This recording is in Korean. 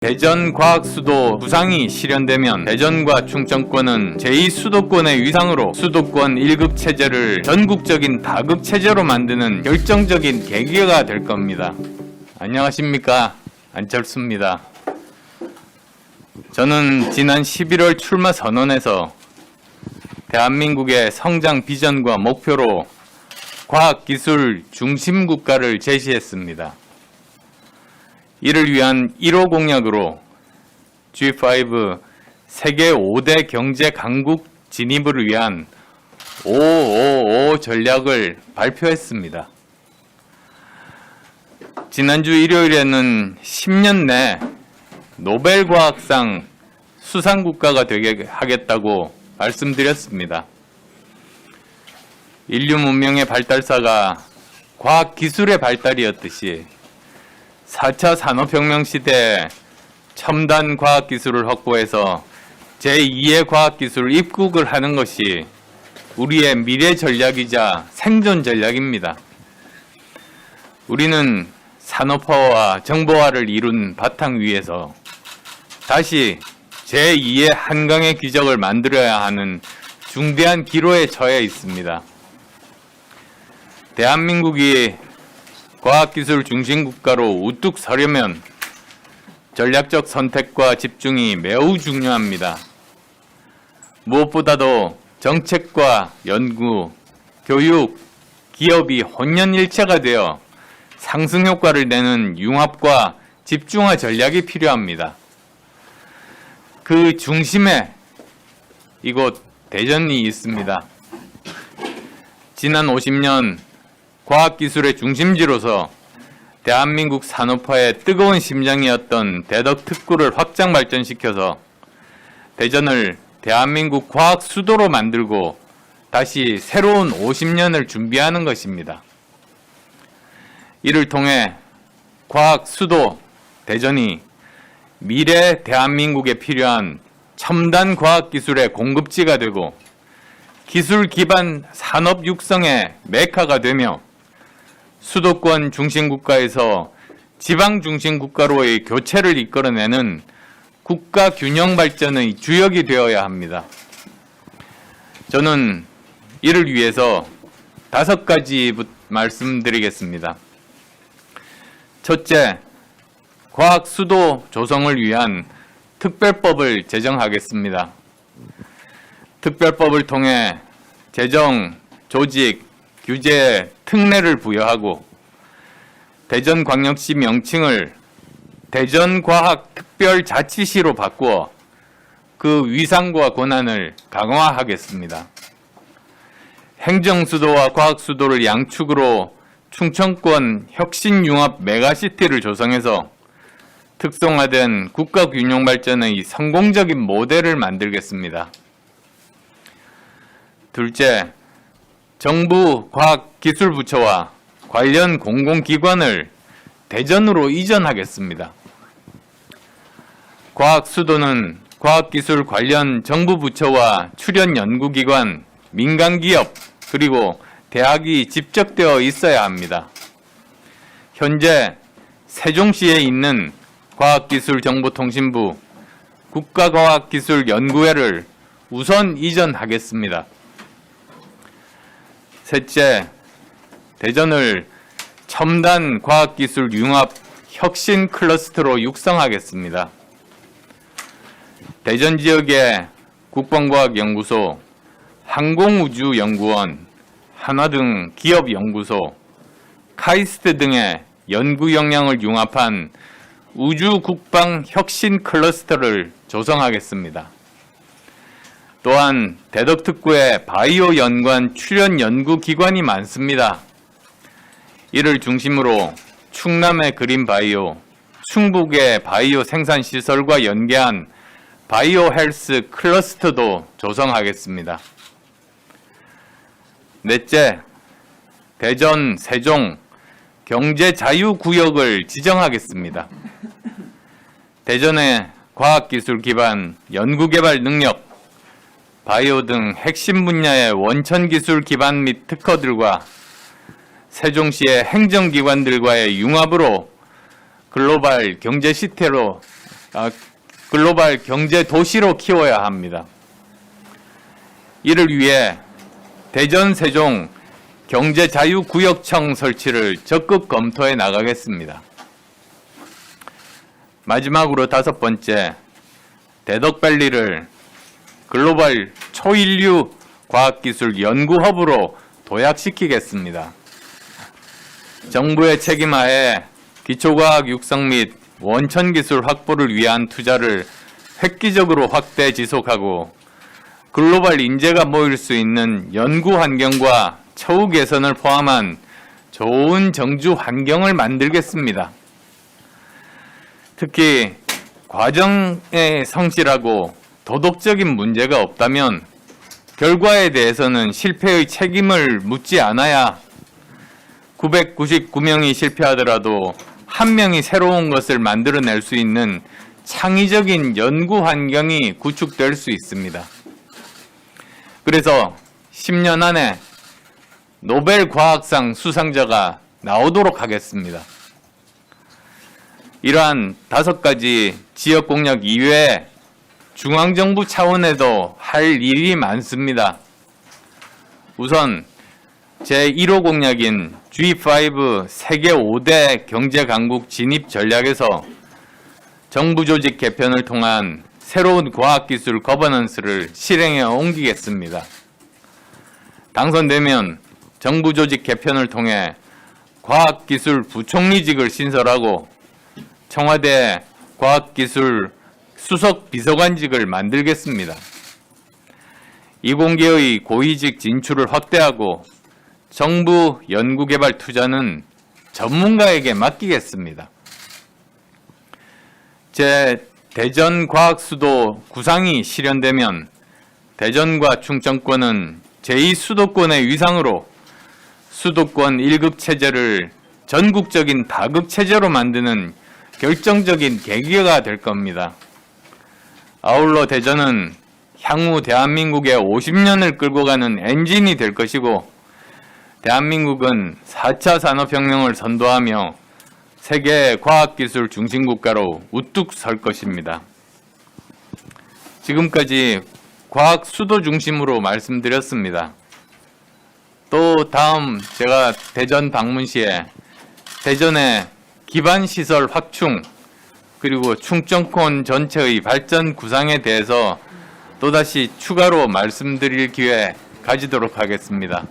대전과학수도 구상이 실현되면 대전과 충청권은 제2수도권의 위상으로 수도권 1급 체제를 전국적인 다급 체제로 만드는 결정적인 계기가 될 겁니다. 안녕하십니까, 안철수입니다. 저는 지난 11월 출마 선언에서 대한민국의 성장 비전과 목표로 과학기술 중심 국가를 제시했습니다. 이를 위한 1호 공약으로 G5 세계 5대 경제 강국 진입을 위한 555 전략을 발표했습니다. 지난주 일요일에는 10년 내 노벨과학상 수상국가가 되게 하겠다고 말씀드렸습니다. 인류 문명의 발달사가 과학기술의 발달이었듯이 4차 산업혁명 시대에 첨단 과학기술을 확보해서 제2의 과학기술 입국을 하는 것이 우리의 미래 전략이자 생존 전략입니다. 우리는 산업화와 정보화를 이룬 바탕 위에서 다시 제2의 한강의 기적을 만들어야 하는 중대한 기로에 처해 있습니다. 대한민국이 과학기술 중심 국가로 우뚝 서려면 전략적 선택과 집중이 매우 중요합니다. 무엇보다도 정책과 연구, 교육, 기업이 혼연일체가 되어 상승 효과를 내는 융합과 집중화 전략이 필요합니다. 그 중심에 이곳 대전이 있습니다. 지난 50년 과학기술의 중심지로서 대한민국 산업화의 뜨거운 심장이었던 대덕특구를 확장 발전시켜서 대전을 대한민국 과학 수도로 만들고 다시 새로운 50년을 준비하는 것입니다. 이를 통해 과학 수도 대전이 미래 대한민국에 필요한 첨단 과학기술의 공급지가 되고 기술 기반 산업 육성의 메카가 되며 수도권 중심 국가에서 지방 중심 국가로의 교체를 이끌어내는 국가 균형 발전의 주역이 되어야 합니다. 저는 이를 위해서 5가지 말씀드리겠습니다. 첫째, 과학 수도 조성을 위한 특별법을 제정하겠습니다. 특별법을 통해 재정, 조직, 규제에 특례를 부여하고 대전광역시 명칭을 대전과학특별자치시로 바꾸어 그 위상과 권한을 강화하겠습니다. 행정수도와 과학수도를 양축으로 충청권 혁신융합 메가시티를 조성해서 특성화된 국가균형발전의 성공적인 모델을 만들겠습니다. 둘째, 정부 과학기술부처와 관련 공공기관을 대전으로 이전하겠습니다. 과학수도는 과학기술 관련 정부 부처와 출연 연구기관, 민간기업, 그리고 대학이 집적되어 있어야 합니다. 현재 세종시에 있는 과학기술정보통신부 국가과학기술연구회를 우선 이전하겠습니다. 셋째, 대전을 첨단 과학기술 융합 혁신 클러스터로 육성하겠습니다. 대전 지역의 국방과학연구소, 항공우주연구원, 한화 등 기업연구소, 카이스트 등의 연구 역량을 융합한 우주국방 혁신 클러스터를 조성하겠습니다. 또한 대덕특구에 바이오 연관 출연 연구기관이 많습니다. 이를 중심으로 충남의 그린바이오, 충북의 바이오 생산시설과 연계한 바이오 헬스 클러스터도 조성하겠습니다. 넷째, 대전, 세종 경제자유구역을 지정하겠습니다. 대전의 과학기술 기반 연구개발 능력, 바이오 등 핵심 분야의 원천기술 기반 및 특허들과 세종시의 행정기관들과의 융합으로 글로벌 경제시티로 글로벌 경제 도시로 키워야 합니다. 이를 위해 대전 세종 경제자유구역청 설치를 적극 검토해 나가겠습니다. 마지막으로 5번째, 대덕밸리를 글로벌 초인류 과학기술 연구허브로 도약시키겠습니다. 정부의 책임하에 기초과학 육성 및 원천기술 확보를 위한 투자를 획기적으로 확대 지속하고 글로벌 인재가 모일 수 있는 연구 환경과 처우 개선을 포함한 좋은 정주 환경을 만들겠습니다. 특히 과정에 성실하고 도덕적인 문제가 없다면 결과에 대해서는 실패의 책임을 묻지 않아야 999명이 실패하더라도 1명이 새로운 것을 만들어낼 수 있는 창의적인 연구 환경이 구축될 수 있습니다. 그래서 10년 안에 노벨 과학상 수상자가 나오도록 하겠습니다. 이러한 5가지 지역 공약 이외에 중앙정부 차원에도 할 일이 많습니다. 우선 제1호 공약인 G5 세계 5대 경제 강국 진입 전략에서 정부 조직 개편을 통한 새로운 과학기술 거버넌스를 실행해 옮기겠습니다. 당선되면 정부 조직 개편을 통해 과학기술 부총리직을 신설하고 청와대 과학기술 수석 비서관직을 만들겠습니다. 이공계의 고위직 진출을 확대하고 정부 연구개발 투자는 전문가에게 맡기겠습니다. 제 대전 과학수도 구상이 실현되면 대전과 충청권은 제2수도권의 위상으로 수도권 1급 체제를 전국적인 다급 체제로 만드는 결정적인 계기가 될 겁니다. 아울러 대전은 향후 대한민국의 50년을 끌고 가는 엔진이 될 것이고 대한민국은 4차 산업혁명을 선도하며 세계 과학기술 중심국가로 우뚝 설 것입니다. 지금까지 과학 수도 중심으로 말씀드렸습니다. 또 다음 제가 대전 방문 시에 대전의 기반시설 확충 그리고 충청권 전체의 발전 구상에 대해서 또다시 추가로 말씀드릴 기회 가지도록 하겠습니다.